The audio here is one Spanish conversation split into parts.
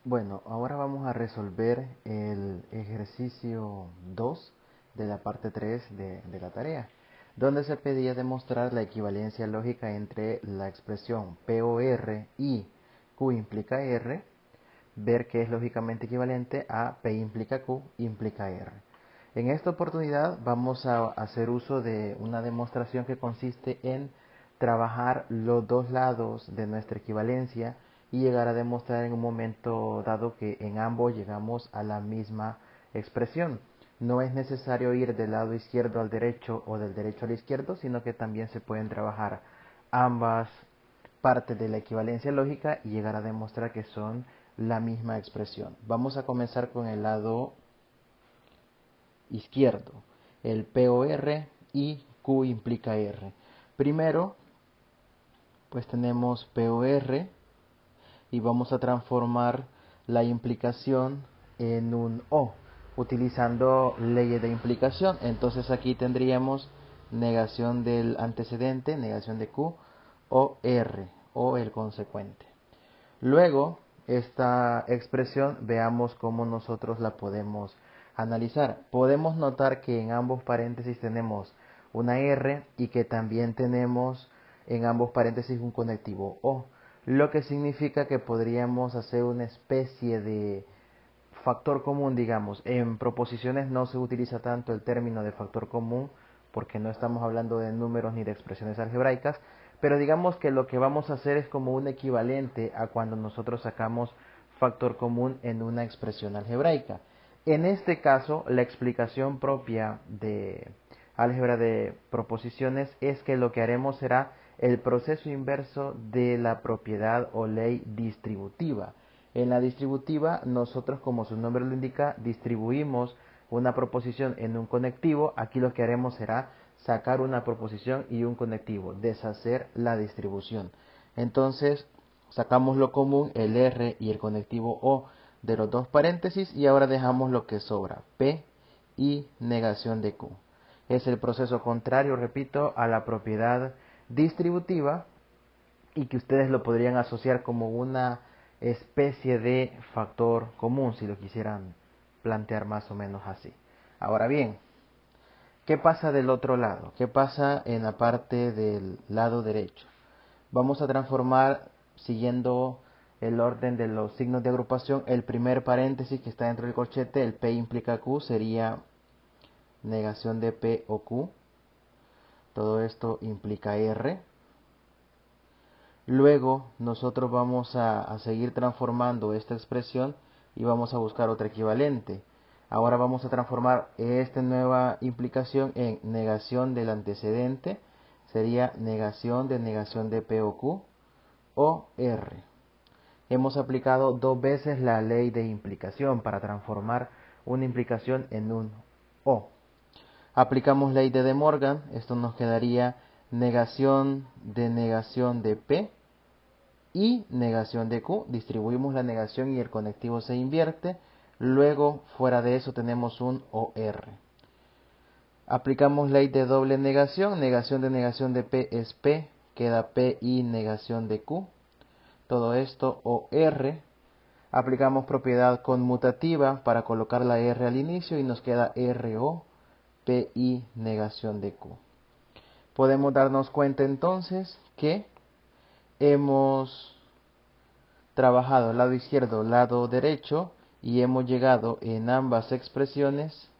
Bueno, ahora vamos a resolver el ejercicio 2 de la parte 3 de la tarea, donde se pedía demostrar la equivalencia lógica entre la expresión POR y Q implica R, ver que es lógicamente equivalente a P implica Q implica R. En esta oportunidad vamos a hacer uso de una demostración que consiste en trabajar los dos lados de nuestra equivalencia y llegar a demostrar en un momento dado que en ambos llegamos a la misma expresión. No es necesario ir del lado izquierdo al derecho o del derecho al izquierdo, sino que también se pueden trabajar ambas partes de la equivalencia lógica y llegar a demostrar que son la misma expresión. Vamos a comenzar con el lado izquierdo, el POR y Q implica R. Primero, pues tenemos POR y vamos a transformar la implicación en un O, utilizando leyes de implicación. Entonces aquí tendríamos negación del antecedente, negación de Q, o R, o el consecuente. Luego, esta expresión, veamos cómo nosotros la podemos analizar. Podemos notar que en ambos paréntesis tenemos una R y que también tenemos en ambos paréntesis un conectivo O, lo que significa que podríamos hacer una especie de factor común, digamos. En proposiciones no se utiliza tanto el término de factor común porque no estamos hablando de números ni de expresiones algebraicas, pero digamos que lo que vamos a hacer es como un equivalente a cuando nosotros sacamos factor común en una expresión algebraica. En este caso, la explicación propia de álgebra de proposiciones es que lo que haremos será el proceso inverso de la propiedad o ley distributiva. En la distributiva, nosotros, como su nombre lo indica, distribuimos una proposición en un conectivo. Aquí lo que haremos será sacar una proposición y un conectivo, deshacer la distribución. Entonces, sacamos lo común, el R y el conectivo O de los dos paréntesis, y ahora dejamos lo que sobra, P y negación de Q. Es el proceso contrario, repito, a la propiedad distributiva, y que ustedes lo podrían asociar como una especie de factor común, si lo quisieran plantear más o menos así. Ahora bien, ¿qué pasa del otro lado? ¿Qué pasa en la parte del lado derecho? Vamos a transformar, siguiendo el orden de los signos de agrupación, el primer paréntesis que está dentro del corchete, el P implica Q, sería negación de P o Q. Todo esto implica R. Luego nosotros vamos a seguir transformando esta expresión y vamos a buscar otra equivalente. Ahora vamos a transformar esta nueva implicación en negación del antecedente. Sería negación de P o Q o R. Hemos aplicado dos veces la ley de implicación para transformar una implicación en un O. Aplicamos ley de Morgan. Esto nos quedaría negación de P y negación de Q. Distribuimos la negación y el conectivo se invierte. Luego, fuera de eso, tenemos un OR. Aplicamos ley de doble negación. Negación de P es P. Queda P y negación de Q. Todo esto OR. Aplicamos propiedad conmutativa para colocar la R al inicio y nos queda RO, P y negación de Q. Podemos darnos cuenta entonces que hemos trabajado lado izquierdo, lado derecho, y hemos llegado en ambas expresiones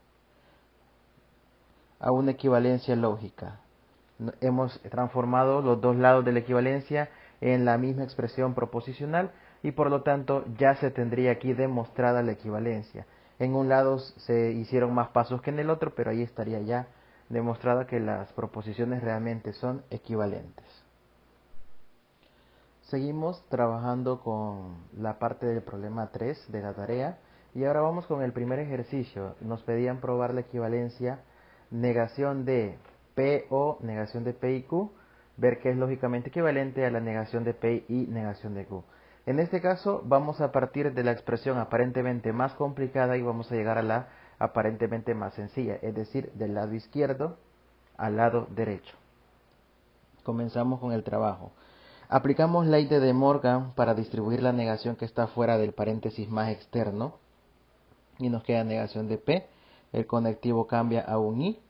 a una equivalencia lógica. Hemos transformado los dos lados de la equivalencia en la misma expresión proposicional y por lo tanto ya se tendría aquí demostrada la equivalencia. En un lado se hicieron más pasos que en el otro, pero ahí estaría ya demostrada que las proposiciones realmente son equivalentes. Seguimos trabajando con la parte del problema 3 de la tarea y ahora vamos con el primer ejercicio. Nos pedían probar la equivalencia negación de P o negación de P y Q, ver que es lógicamente equivalente a la negación de P y negación de Q. En este caso vamos a partir de la expresión aparentemente más complicada y vamos a llegar a la aparentemente más sencilla, es decir, del lado izquierdo al lado derecho. Comenzamos con el trabajo. Aplicamos ley de De Morgan para distribuir la negación que está fuera del paréntesis más externo. Y nos queda negación de P. El conectivo cambia a un I.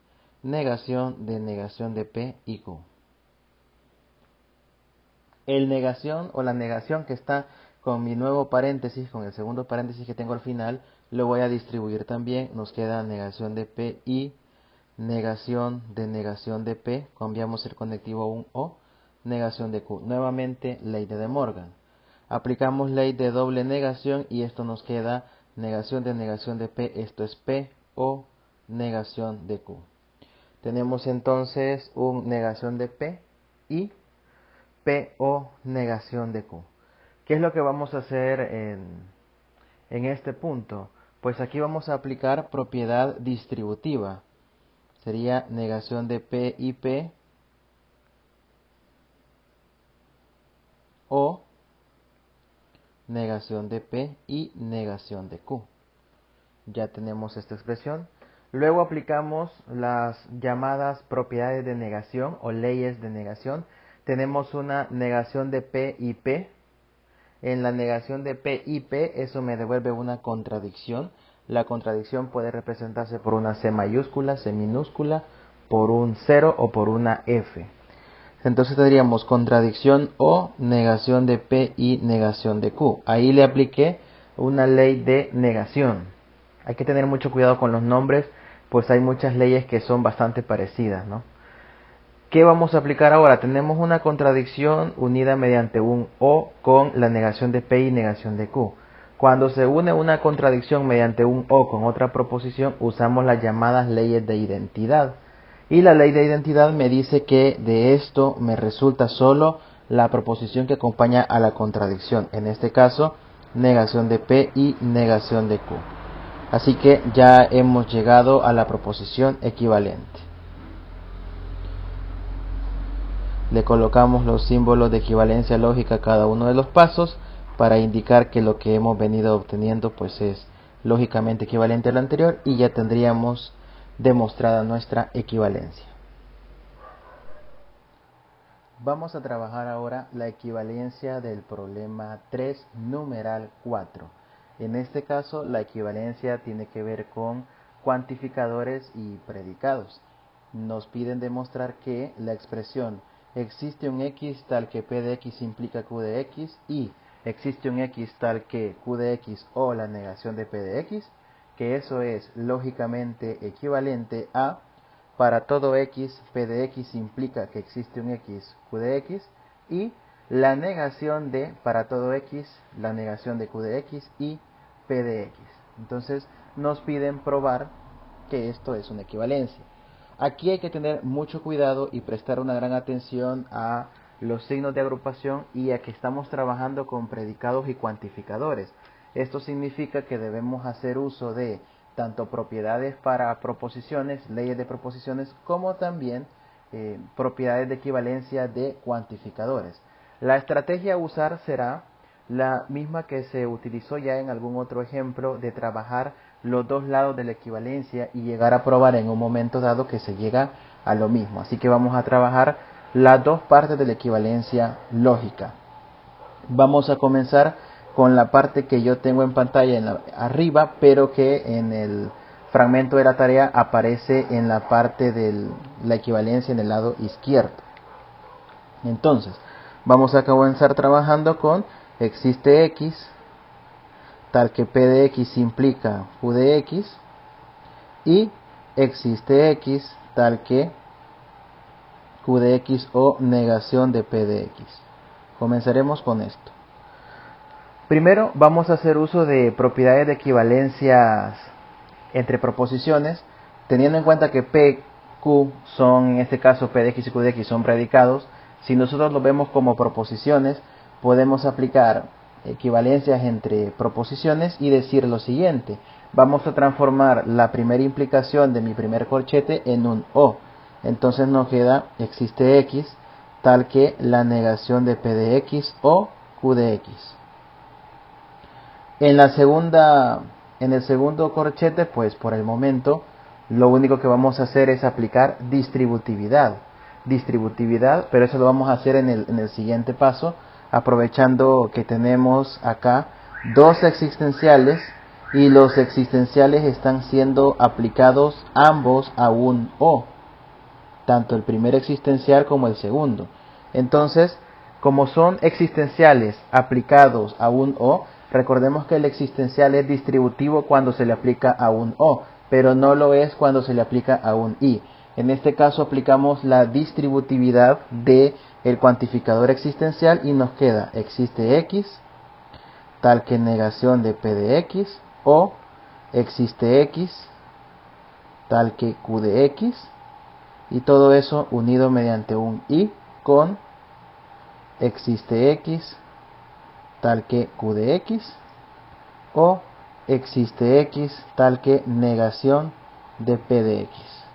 Negación de P y Q. El negación o la negación que está con mi nuevo paréntesis, con el segundo paréntesis que tengo al final, lo voy a distribuir también. Nos queda negación de P y negación de P. Cambiamos el conectivo a un O. Negación de Q. Nuevamente ley de De Morgan. Aplicamos ley de doble negación y esto nos queda negación de P. Esto es P o negación de Q. Tenemos entonces un negación de P y P o negación de Q. ¿Qué es lo que vamos a hacer en este punto? Pues aquí vamos a aplicar propiedad distributiva. Sería negación de P y P o negación de P y negación de Q. Ya tenemos esta expresión. Luego aplicamos las llamadas propiedades de negación o leyes de negación. Tenemos una negación de P y P. En la negación de P y P, eso me devuelve una contradicción. La contradicción puede representarse por una C mayúscula, C minúscula, por un 0 o por una F. Entonces tendríamos contradicción o negación de P y negación de Q. Ahí le apliqué una ley de negación. Hay que tener mucho cuidado con los nombres, pues hay muchas leyes que son bastante parecidas, ¿no? ¿Qué vamos a aplicar ahora? Tenemos una contradicción unida mediante un O con la negación de P y negación de Q. Cuando se une una contradicción mediante un O con otra proposición, usamos las llamadas leyes de identidad. Y la ley de identidad me dice que de esto me resulta solo la proposición que acompaña a la contradicción. En este caso, negación de P y negación de Q. Así que ya hemos llegado a la proposición equivalente. Le colocamos los símbolos de equivalencia lógica a cada uno de los pasos para indicar que lo que hemos venido obteniendo pues es lógicamente equivalente al anterior y ya tendríamos demostrada nuestra equivalencia. Vamos a trabajar ahora la equivalencia del problema 3, numeral 4. En este caso, la equivalencia tiene que ver con cuantificadores y predicados. Nos piden demostrar que la expresión existe un x tal que p de x implica q de x y existe un x tal que q de x o la negación de p de x, que eso es lógicamente equivalente a para todo x, p de x implica que existe un x, q de x, y la negación de, para todo x, la negación de q de x y p de x. Entonces nos piden probar que esto es una equivalencia. Aquí hay que tener mucho cuidado y prestar una gran atención a los signos de agrupación y a que estamos trabajando con predicados y cuantificadores. Esto significa que debemos hacer uso de tanto propiedades para proposiciones, leyes de proposiciones, como también propiedades de equivalencia de cuantificadores. La estrategia a usar será la misma que se utilizó ya en algún otro ejemplo de trabajar los dos lados de la equivalencia y llegar a probar en un momento dado que se llega a lo mismo. Así que vamos a trabajar las dos partes de la equivalencia lógica. Vamos a comenzar con la parte que yo tengo en pantalla arriba, pero que en el fragmento de la tarea aparece en la parte de la equivalencia en el lado izquierdo. Entonces, vamos a comenzar trabajando con existe x tal que p de x implica q de x y existe x tal que q de x o negación de p de x. Comenzaremos con esto. Primero vamos a hacer uso de propiedades de equivalencias entre proposiciones, teniendo en cuenta que P, Q son, en este caso P de X y Q de X son predicados. Si nosotros lo vemos como proposiciones, podemos aplicar equivalencias entre proposiciones y decir lo siguiente. Vamos a transformar la primera implicación de mi primer corchete en un O. Entonces nos queda existe X tal que la negación de P de X o Q de X. En el segundo corchete, pues por el momento, lo único que vamos a hacer es aplicar distributividad. distributividad, pero eso lo vamos a hacer en el siguiente paso, aprovechando que tenemos acá dos existenciales y los existenciales están siendo aplicados ambos a un O, tanto el primer existencial como el segundo. Entonces, como son existenciales aplicados a un O, recordemos que el existencial es distributivo cuando se le aplica a un O, pero no lo es cuando se le aplica a un I. En este caso aplicamos la distributividad de el cuantificador existencial y nos queda existe X, tal que negación de P de X, o existe X, tal que Q de X, y todo eso unido mediante un I con existe X, tal que Q de X, o existe X, tal que negación de P de X.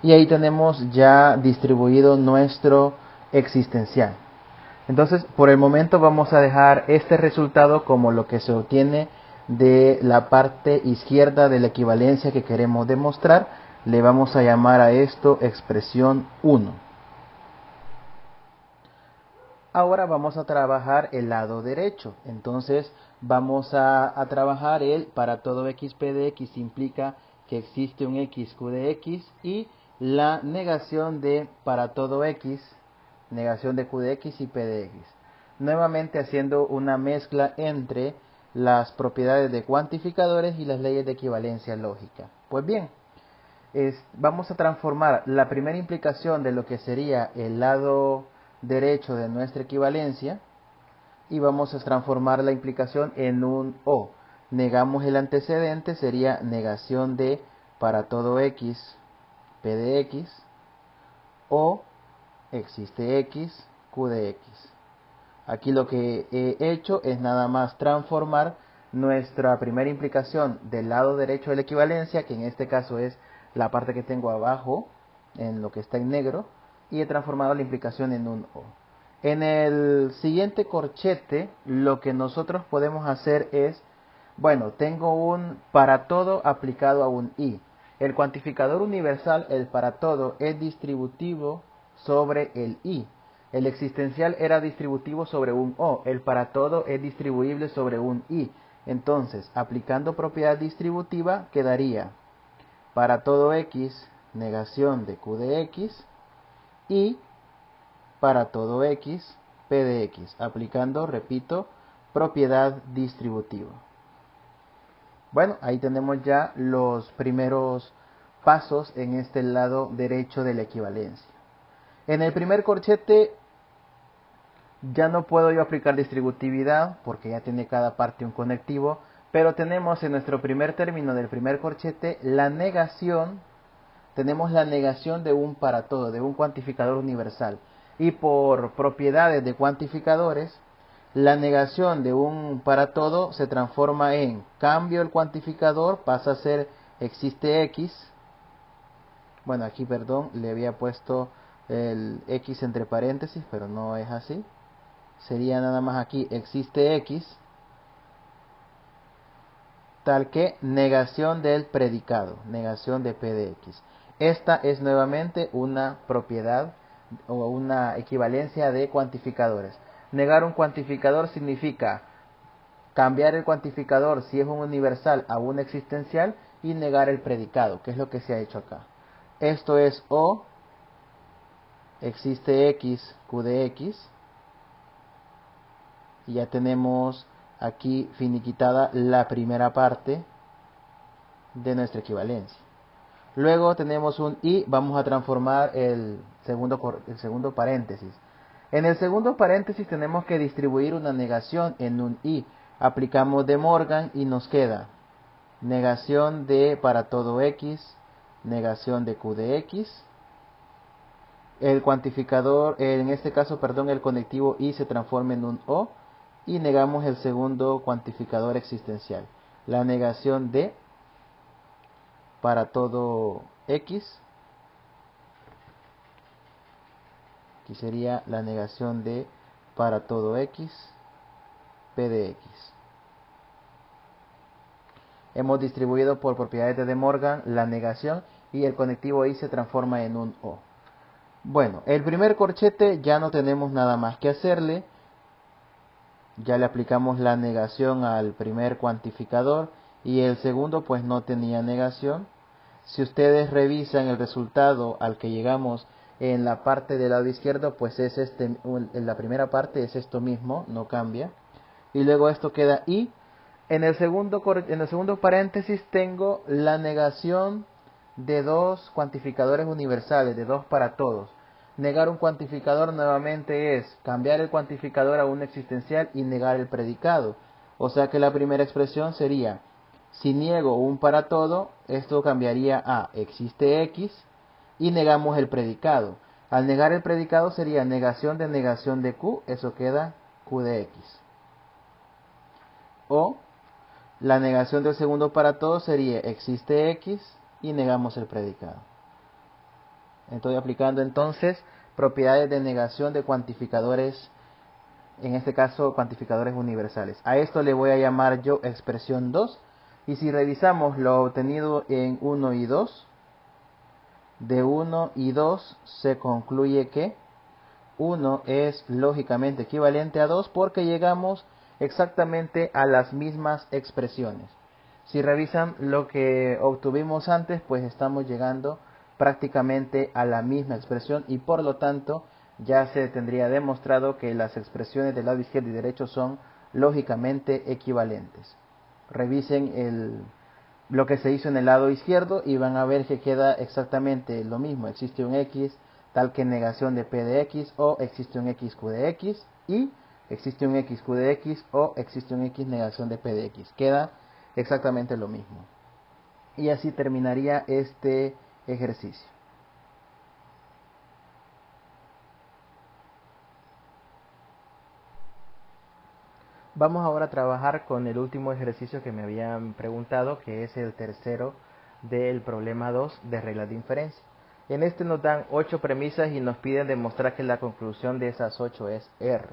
Y ahí tenemos ya distribuido nuestro existencial. Entonces, por el momento vamos a dejar este resultado como lo que se obtiene de la parte izquierda de la equivalencia que queremos demostrar. Le vamos a llamar a esto expresión 1. Ahora vamos a trabajar el lado derecho. Entonces vamos a trabajar el para todo x p de x implica que existe un x q de x y la negación de para todo x, negación de q de x y p de x. Nuevamente haciendo una mezcla entre las propiedades de cuantificadores y las leyes de equivalencia lógica. Pues bien, vamos a transformar la primera implicación de lo que sería el lado derecho de nuestra equivalencia y vamos a transformar la implicación en un O. Negamos el antecedente, sería negación de para todo x, p de x, o existe x, q de x. Aquí lo que he hecho es nada más transformar nuestra primera implicación del lado derecho de la equivalencia, que en este caso es la parte que tengo abajo, en lo que está en negro, y he transformado la implicación en un O. En el siguiente corchete, lo que nosotros podemos hacer es, bueno, tengo un para todo aplicado a un I. El cuantificador universal, el para todo, es distributivo sobre el I. El existencial era distributivo sobre un O. El para todo es distribuible sobre un I. Entonces, aplicando propiedad distributiva, quedaría para todo X, negación de Q de X, y para todo X, P de X, aplicando, repito, propiedad distributiva. Bueno, ahí tenemos ya los primeros pasos en este lado derecho de la equivalencia. En el primer corchete ya no puedo yo aplicar distributividad porque ya tiene cada parte un conectivo, pero tenemos en nuestro primer término del primer corchete la negación, tenemos la negación de un para todo, de un cuantificador universal. Y por propiedades de cuantificadores, la negación de un para todo se transforma en cambio el cuantificador, pasa a ser existe x. Bueno, aquí perdón, le había puesto el x entre paréntesis, pero no es así. Sería nada más aquí existe x, tal que negación del predicado, negación de p de x. Esta es nuevamente una propiedad o una equivalencia de cuantificadores. Negar un cuantificador significa cambiar el cuantificador si es un universal a un existencial y negar el predicado, que es lo que se ha hecho acá. Esto es O, existe X, Q de X, y ya tenemos aquí finiquitada la primera parte de nuestra equivalencia. Luego tenemos un I, vamos a transformar el segundo paréntesis. En el segundo paréntesis tenemos que distribuir una negación en un I. Aplicamos De Morgan y nos queda negación de para todo X, negación de Q de X. El cuantificador, en este caso, perdón, el conectivo I se transforma en un O y negamos el segundo cuantificador existencial. La negación de para todo X, aquí sería la negación de para todo X, P de X. Hemos distribuido por propiedades de De Morgan la negación y el conectivo I se transforma en un O. Bueno, el primer corchete ya no tenemos nada más que hacerle. Ya le aplicamos la negación al primer cuantificador y el segundo pues no tenía negación. Si ustedes revisan el resultado al que llegamos en la parte del lado izquierdo, pues es en la primera parte es esto mismo, no cambia. Y luego esto queda I. En el segundo paréntesis tengo la negación de dos cuantificadores universales, de dos para todos. Negar un cuantificador nuevamente es cambiar el cuantificador a un existencial y negar el predicado. O sea que la primera expresión sería, si niego un para todo, esto cambiaría a existe X y negamos el predicado. Al negar el predicado sería negación de Q, eso queda Q de X. O la negación del segundo para todo sería existe X y negamos el predicado. Estoy aplicando entonces propiedades de negación de cuantificadores, en este caso cuantificadores universales. A esto le voy a llamar yo expresión 2. Y si revisamos lo obtenido en 1 y 2, de 1 y 2 se concluye que 1 es lógicamente equivalente a 2 porque llegamos exactamente a las mismas expresiones. Si revisan lo que obtuvimos antes, pues estamos llegando prácticamente a la misma expresión y por lo tanto ya se tendría demostrado que las expresiones del lado izquierdo y derecho son lógicamente equivalentes. Revisen lo que se hizo en el lado izquierdo y van a ver que queda exactamente lo mismo. Existe un X tal que negación de P de X, o existe un XQ de X, y existe un XQ de X, o existe un X negación de P de X. Queda exactamente lo mismo. Y así terminaría este ejercicio. Vamos ahora a trabajar con el último ejercicio que me habían preguntado, que es el tercero del problema 2 de reglas de inferencia. En este nos dan 8 premisas y nos piden demostrar que la conclusión de esas 8 es R,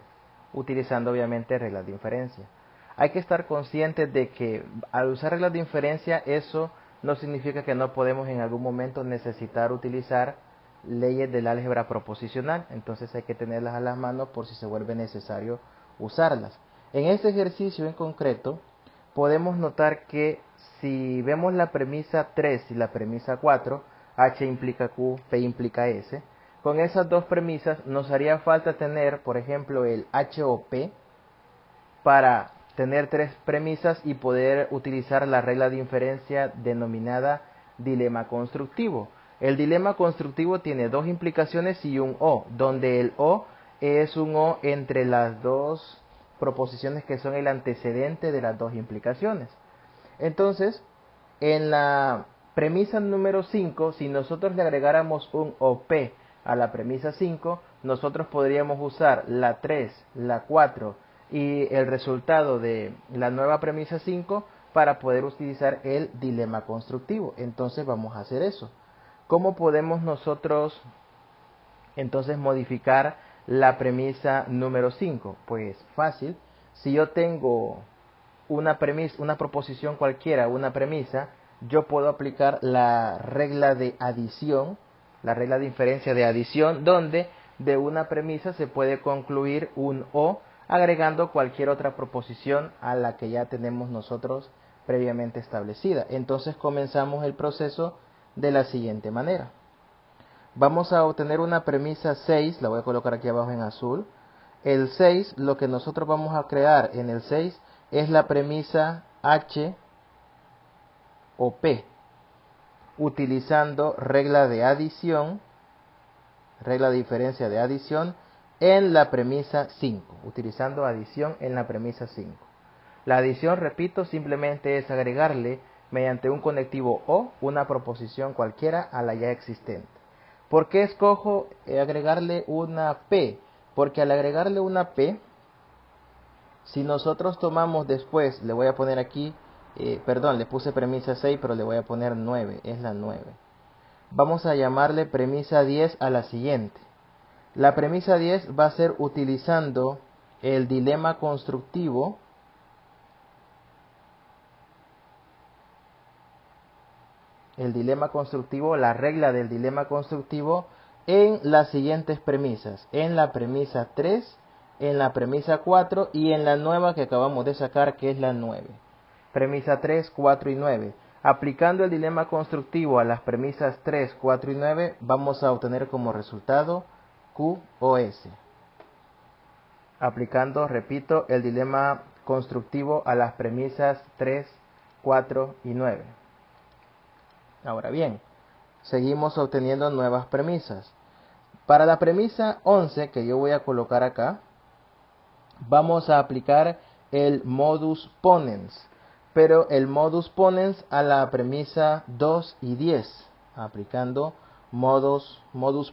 utilizando obviamente reglas de inferencia. Hay que estar conscientes de que al usar reglas de inferencia eso no significa que no podemos en algún momento necesitar utilizar leyes del álgebra proposicional, entonces hay que tenerlas a las manos por si se vuelve necesario usarlas. En este ejercicio en concreto podemos notar que si vemos la premisa 3 y la premisa 4, H implica Q, P implica S, con esas dos premisas nos haría falta tener, por ejemplo, el H o P para tener tres premisas y poder utilizar la regla de inferencia denominada dilema constructivo. El dilema constructivo tiene dos implicaciones y un O, donde el O es un O entre las dos proposiciones que son el antecedente de las dos implicaciones. Entonces, en la premisa número 5, si nosotros le agregáramos un OP a la premisa 5, nosotros podríamos usar la 3, la 4 y el resultado de la nueva premisa 5 para poder utilizar el dilema constructivo. Entonces vamos a hacer eso. ¿Cómo podemos nosotros entonces modificar la premisa número 5? Pues fácil. Si yo tengo una proposición cualquiera, una premisa, yo puedo aplicar la regla de adición, la regla de inferencia de adición, donde de una premisa se puede concluir un O agregando cualquier otra proposición a la que ya tenemos nosotros previamente establecida. Entonces comenzamos el proceso de la siguiente manera. Vamos a obtener una premisa 6, la voy a colocar aquí abajo en azul. El 6, lo que nosotros vamos a crear en el 6 es la premisa H o P, utilizando regla de adición, regla de diferencia de adición en la premisa 5, utilizando adición en la premisa 5. La adición, repito, simplemente es agregarle mediante un conectivo O una proposición cualquiera a la ya existente. ¿Por qué escojo agregarle una P? Porque al agregarle una P, si nosotros tomamos después, le voy a poner aquí, le puse premisa 6, pero le voy a poner 9, es la 9. Vamos a llamarle premisa 10 a la siguiente. La premisa 10 va a ser utilizando el dilema constructivo el dilema constructivo, la regla del dilema constructivo en las siguientes premisas. En la premisa 3, en la premisa 4 y en la nueva que acabamos de sacar, que es la 9. Premisa 3, 4 y 9. Aplicando el dilema constructivo a las premisas 3, 4 y 9, vamos a obtener como resultado Q o S. Aplicando, repito, el dilema constructivo a las premisas 3, 4 y 9. Ahora bien, seguimos obteniendo nuevas premisas. Para la premisa 11, que yo voy a colocar acá, vamos a aplicar el modus ponens, pero el modus ponens a la premisa 2 y 10, aplicando modus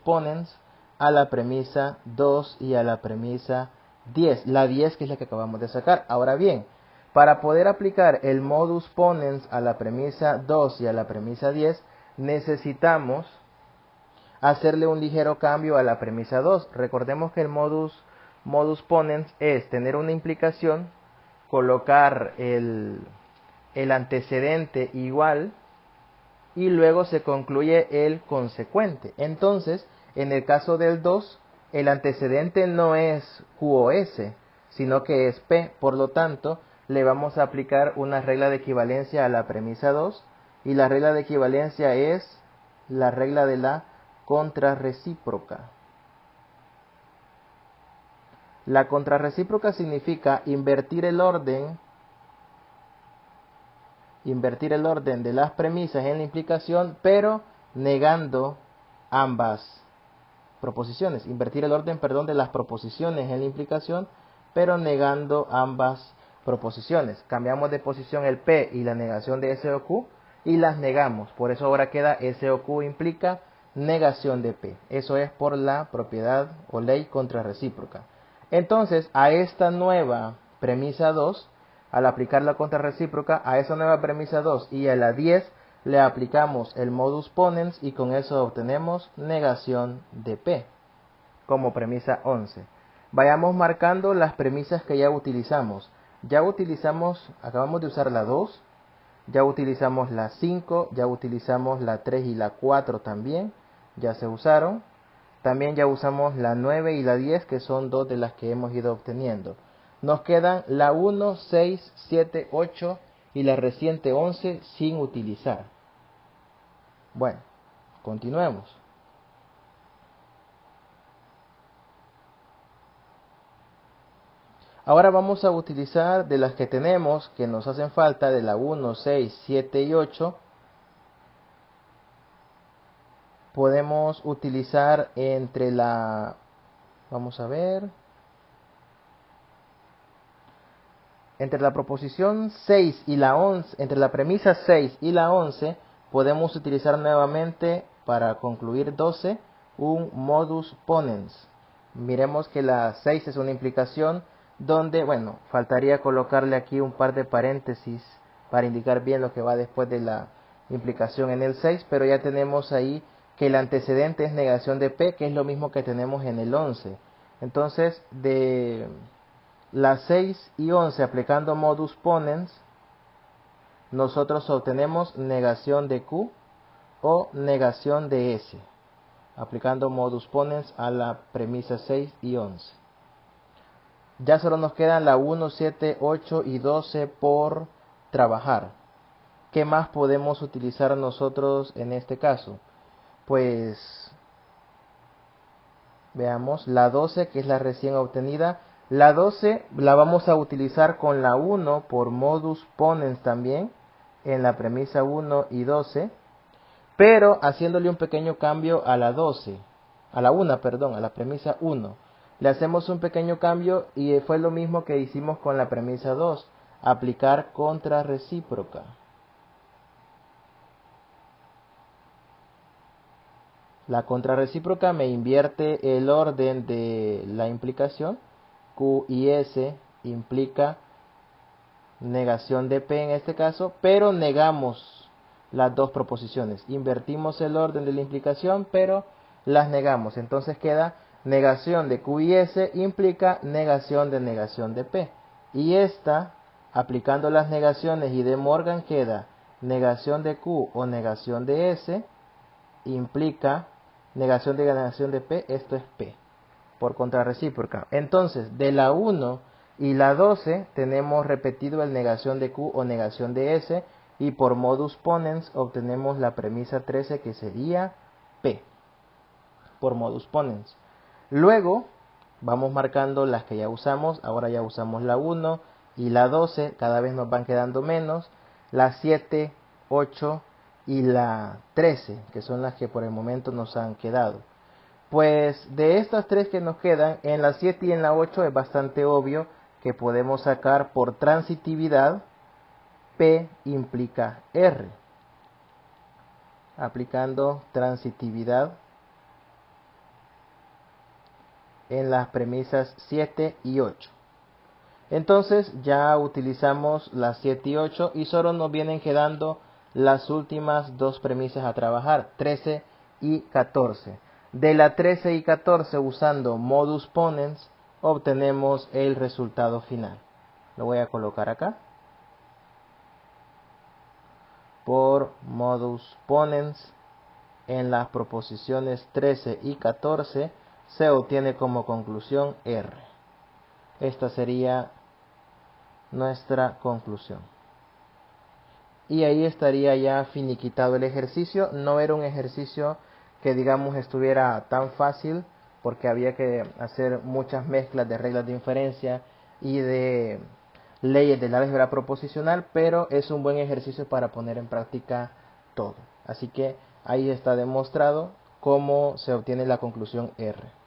ponens a la premisa 2 y a la premisa 10, la 10 que es la que acabamos de sacar. Ahora bien, para poder aplicar el modus ponens a la premisa 2 y a la premisa 10, necesitamos hacerle un ligero cambio a la premisa 2. Recordemos que el modus ponens es tener una implicación, colocar el antecedente igual y luego se concluye el consecuente. Entonces, en el caso del 2, el antecedente no es Q o S, sino que es P. Por lo tanto, le vamos a aplicar una regla de equivalencia a la premisa 2, y la regla de equivalencia es la regla de la contrarrecíproca. La contrarrecíproca significa invertir el orden de las premisas en la implicación, pero negando ambas proposiciones. Invertir el orden, perdón, de las proposiciones en la implicación, pero negando ambas proposiciones. Cambiamos de posición el P y la negación de S o Q y las negamos. Por eso ahora queda S o Q implica negación de P. Eso es por la propiedad o ley contrarrecíproca. Entonces, a esta nueva premisa 2, al aplicar la contrarrecíproca, a esa nueva premisa 2 y a la 10, le aplicamos el modus ponens y con eso obtenemos negación de P como premisa 11. Vayamos marcando las premisas que ya utilizamos. Acabamos de usar la 2, ya utilizamos la 5, ya utilizamos la 3 y la 4 también, ya se usaron. También ya usamos la 9 y la 10, que son dos de las que hemos ido obteniendo. Nos quedan la 1, 6, 7, 8 y la reciente 11 sin utilizar. Bueno, continuemos. Ahora vamos a utilizar de las que tenemos, que nos hacen falta, de la 1, 6, 7 y 8. Podemos utilizar entre la... Vamos a ver... Entre la proposición 6 y la 11, entre la premisa 6 y la 11, podemos utilizar nuevamente, para concluir 12, un modus ponens. Miremos que la 6 es una implicación donde, bueno, faltaría colocarle aquí un par de paréntesis para indicar bien lo que va después de la implicación en el 6, pero ya tenemos ahí que el antecedente es negación de P, que es lo mismo que tenemos en el 11. Entonces, de las 6 y 11 aplicando modus ponens, nosotros obtenemos negación de Q o negación de S, aplicando modus ponens a la premisa 6 y 11. Ya solo nos quedan la 1, 7, 8 y 12 por trabajar. ¿Qué más podemos utilizar nosotros en este caso? Pues veamos la 12, que es la recién obtenida. La 12 la vamos a utilizar con la 1 por modus ponens también, en la premisa 1 y 12, pero haciéndole un pequeño cambio a la 12, a la 1, perdón, a la premisa 1. Le hacemos un pequeño cambio y fue lo mismo que hicimos con la premisa 2, aplicar contrarrecíproca. La contrarrecíproca me invierte el orden de la implicación. Q y S implica negación de P en este caso, pero negamos las dos proposiciones. Invertimos el orden de la implicación, pero las negamos. Entonces queda negación de Q y S implica negación de P. Y esta, aplicando las negaciones y de Morgan, queda negación de Q o negación de S implica negación de P, esto es P, por contrarrecíproca. Entonces, de la 1 y la 12 tenemos repetido el negación de Q o negación de S, y por modus ponens obtenemos la premisa 13 que sería P, por modus ponens. Luego, vamos marcando las que ya usamos, ahora ya usamos la 1 y la 12, cada vez nos van quedando menos, la 7, 8 y la 13, que son las que por el momento nos han quedado. Pues de estas tres que nos quedan, en la 7 y en la 8 es bastante obvio que podemos sacar por transitividad P implica R. Aplicando transitividad en las premisas 7 y 8. Entonces ya utilizamos las 7 y 8 y solo nos vienen quedando las últimas dos premisas a trabajar, 13 y 14. De la 13 y 14, usando modus ponens, obtenemos el resultado final. Lo voy a colocar acá. Por modus ponens, en las proposiciones 13 y 14 se obtiene como conclusión R. Esta sería nuestra conclusión. Y ahí estaría ya finiquitado el ejercicio. No era un ejercicio que digamos estuviera tan fácil, porque había que hacer muchas mezclas de reglas de inferencia y de leyes del álgebra proposicional, pero es un buen ejercicio para poner en práctica todo. Así que ahí está demostrado cómo se obtiene la conclusión R.